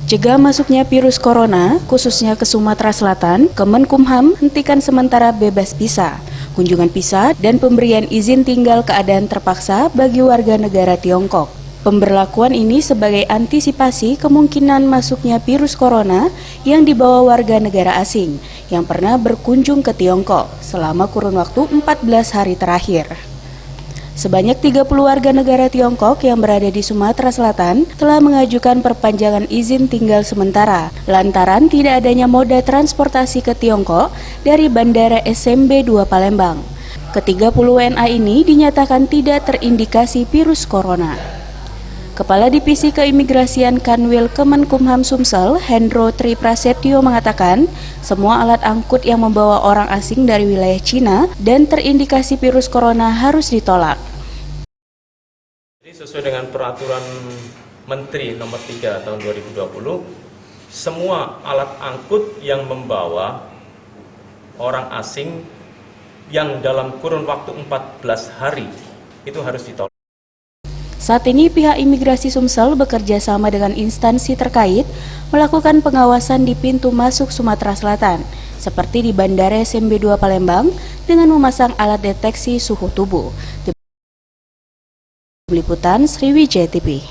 Cegah masuknya virus corona, khususnya ke Sumatera Selatan, Kemenkumham hentikan sementara bebas visa, kunjungan visa, dan pemberian izin tinggal keadaan terpaksa bagi warga negara Tiongkok. Pemberlakuan ini sebagai antisipasi kemungkinan masuknya virus corona yang dibawa warga negara asing yang pernah berkunjung ke Tiongkok selama kurun waktu 14 hari terakhir. Sebanyak 30 warga negara Tiongkok yang berada di Sumatera Selatan telah mengajukan perpanjangan izin tinggal sementara lantaran tidak adanya moda transportasi ke Tiongkok dari Bandara SMB 2 Palembang. Ke-30 WNA ini dinyatakan tidak terindikasi virus corona. Kepala Divisi Keimigrasian Kanwil Kemenkumham Sumsel, Hendro Triprasetyo mengatakan, semua alat angkut yang membawa orang asing dari wilayah Cina dan terindikasi virus corona harus ditolak. Jadi sesuai dengan peraturan Menteri nomor 3 tahun 2020, semua alat angkut yang membawa orang asing yang dalam kurun waktu 14 hari itu harus ditolak. Saat ini pihak imigrasi Sumsel bekerja sama dengan instansi terkait melakukan pengawasan di pintu masuk Sumatera Selatan, seperti di Bandara SMB 2 Palembang dengan memasang alat deteksi suhu tubuh. Tim Liputan Sriwijaya TV.